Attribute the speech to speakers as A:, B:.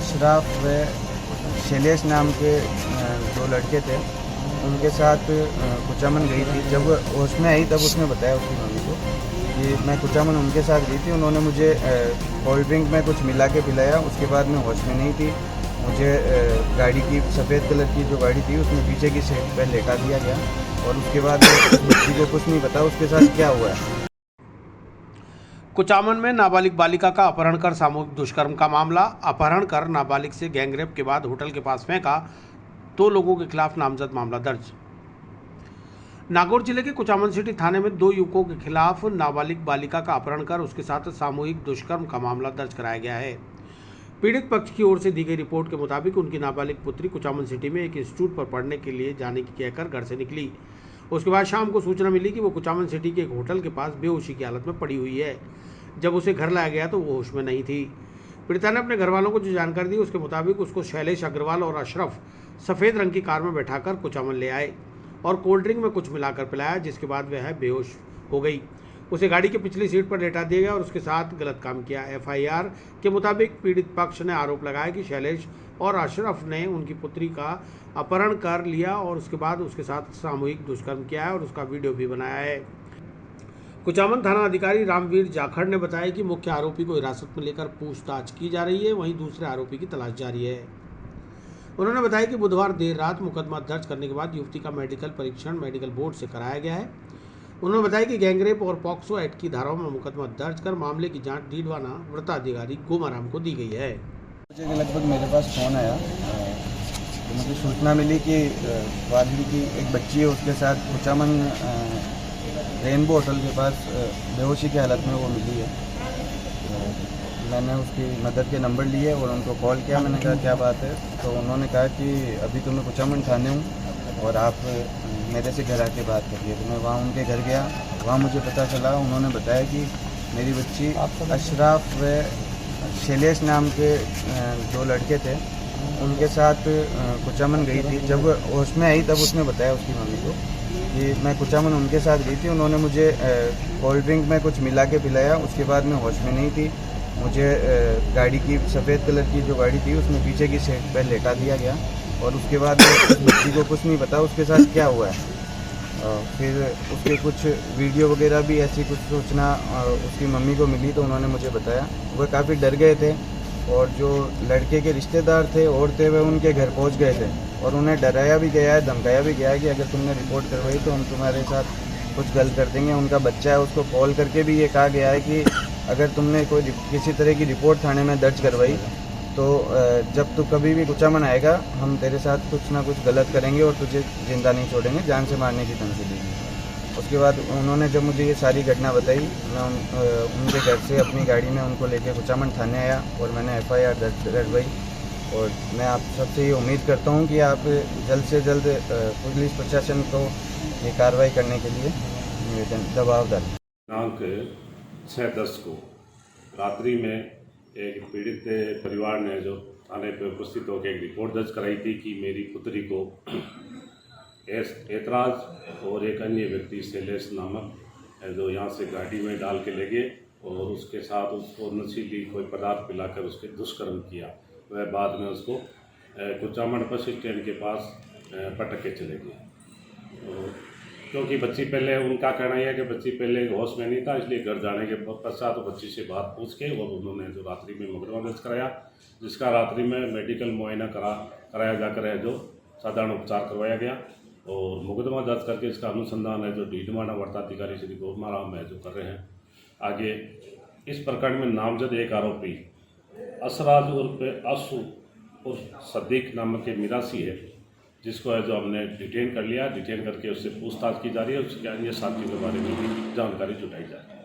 A: अशराफ व शैलेश नाम के दो लड़के थे, उनके साथ कुचामन गई थी। जब होश में आई तब उसने बताया उसकी मम्मी को कि मैं कुचामन उनके साथ गई थी। उन्होंने मुझे कोल्ड ड्रिंक में कुछ मिला के पिलाया। उसके बाद मैं होश में नहीं थी। मुझे गाड़ी की सफ़ेद कलर की जो गाड़ी थी उसमें पीछे की सीट पर लेटा दिया गया और उसके बाद बच्ची को कुछ नहीं पता उसके साथ क्या हुआ है।
B: कुचामन में नाबालिग बालिका का अपहरण कर सामूहिक दुष्कर्म का मामला। अपहरण कर नाबालिग से गैंगरेप के बाद होटल के पास फेंका, 2 लोगों के खिलाफ नामजद मामला दर्ज। नागौर जिले के कुचामन सिटी थाने में 2 युवकों के खिलाफ नाबालिग बालिका का अपहरण कर उसके साथ सामूहिक दुष्कर्म का मामला दर्ज कराया गया है। पीड़ित पक्ष की ओर से दी गई रिपोर्ट के मुताबिक उनकी नाबालिग पुत्री कुचामन सिटी में एक इंस्टीट्यूट पर पढ़ने के लिए जाने की कहकर घर से निकली। उसके बाद शाम को सूचना मिली कि वो कुचामन सिटी के एक होटल के पास बेहोशी की हालत में पड़ी हुई है। जब उसे घर लाया गया तो वो होश में नहीं थी। पीड़िता ने अपने घर वालों को जो जानकारी दी उसके मुताबिक उसको शैलेश अग्रवाल और अशरफ सफ़ेद रंग की कार में बैठाकर कुचामन ले आए और कोल्ड ड्रिंक में कुछ मिलाकर पिलाया, जिसके बाद वह बेहोश हो गई। उसे गाड़ी की पिछली सीट पर लेटा दिया गया और उसके साथ गलत काम किया। एफआईआर के मुताबिक पीड़ित पक्ष ने आरोप लगाया कि शैलेश और अशरफ ने उनकी पुत्री का अपहरण कर लिया और उसके बाद उसके साथ सामूहिक दुष्कर्म किया है और उसका वीडियो भी बनाया है। कुचामन थाना अधिकारी रामवीर जाखड़ ने बताया कि मुख्य आरोपी को हिरासत में लेकर पूछताछ की जा रही है, वहीं दूसरे आरोपी की तलाश जारी है। उन्होंने बताया कि बुधवार देर रात मुकदमा दर्ज करने के बाद युवती का मेडिकल परीक्षण मेडिकल बोर्ड से कराया गया है। उन्होंने बताया कि गैंगरेप और पॉक्सो एक्ट की धाराओं में मुकदमा दर्ज कर मामले की जांच डीडवाना वृत्ताधिकारी गोमाराम को दी गई है।
A: मुझे के लगभग मेरे पास फ़ोन आया तो मुझे सूचना मिली कि वादी की एक बच्ची है, उसके साथ कुचामन रेनबो होटल के पास बेहोशी की हालत में वो मिली है। तो मैंने उसकी मदर के नंबर लिए और उनको कॉल किया। मैंने कहा क्या बात है, तो उन्होंने कहा कि अभी तो मैं कुचामन थाने हूँ और आप मेरे से घर आके बात करिए। तो मैं वहाँ उनके घर गया। वहाँ मुझे पता चला, उन्होंने बताया कि मेरी बच्ची अशराफ व शैलेश नाम के दो लड़के थे, उनके साथ कुचामन गई थी। जब होश में आई तब उसने बताया उसकी मम्मी को कि मैं कुचामन उनके साथ गई थी। उन्होंने मुझे कोल्ड ड्रिंक में कुछ मिला के पिलाया। उसके बाद मैं होश में नहीं थी। मुझे गाड़ी की सफ़ेद कलर की जो गाड़ी थी उसमें पीछे की सीट पर लेटा दिया गया और उसके बाद बच्ची को कुछ नहीं पता उसके साथ क्या हुआ है। फिर उसके कुछ वीडियो वगैरह भी ऐसी कुछ सूचना उसकी मम्मी को मिली तो उन्होंने मुझे बताया। वह काफ़ी डर गए थे और जो लड़के के रिश्तेदार थे और थे वह उनके घर पहुंच गए थे और उन्हें डराया भी गया है, धमकाया भी गया है कि अगर तुमने रिपोर्ट करवाई तो हम तुम्हारे साथ कुछ गलत कर देंगे। उनका बच्चा है, उसको कॉल करके भी ये कहा गया है कि अगर तुमने कोई किसी तरह की रिपोर्ट थाने में दर्ज करवाई तो जब तू कभी भी कुचामन आएगा हम तेरे साथ कुछ ना कुछ गलत करेंगे और तुझे जिंदा नहीं छोड़ेंगे, जान से मारने की धमकी दी। उसके बाद उन्होंने जब मुझे ये सारी घटना बताई, मैं उनके घर से अपनी गाड़ी में उनको लेकर कुचामन थाने आया और मैंने एफआईआर दर्ज करवाई। और मैं आप सबसे ये उम्मीद करता हूँ कि आप जल्द से जल्द पुलिस प्रशासन को ये कार्रवाई करने के लिए निवेदन दबाव डालें।
C: दिनांक 6/10 को रात्रि में एक पीड़ित परिवार ने जो थाने पर उपस्थित होकर एक रिपोर्ट दर्ज कराई थी कि मेरी पुत्री को ऐतराज और एक अन्य व्यक्ति शैलेश नामक जो यहाँ से गाड़ी में डाल के ले गए और उसके साथ उसको नशीली कोई पदार्थ पिलाकर उसके दुष्कर्म किया। वह बाद में उसको कुचामन बस स्टैंड के पास पटक के चले गए। क्योंकि बच्ची पहले, उनका कहना यह है कि बच्ची पहले होश में नहीं था, इसलिए घर जाने के पश्चात बच्ची से बात पूछ के और उन्होंने जो रात्रि में मुकदमा दर्ज कराया, जिसका रात्रि में मेडिकल मुआयना कराया जाकर है जो साधारण उपचार करवाया गया और मुकदमा दर्ज करके इसका अनुसंधान है जो डीडवाना वृत्ताधिकारी श्री गोमाराम है जो कर रहे हैं। आगे इस प्रकरण में नामजद एक आरोपी असराज उर्फ आसू उर्फ सदीक नामक के मिरासी है, जिसको है जो हमने डिटेन कर लिया। डिटेन करके उससे पूछताछ की जा रही है, उसके अन्य साथियों के बारे में भी जानकारी जुटाई जा रही है।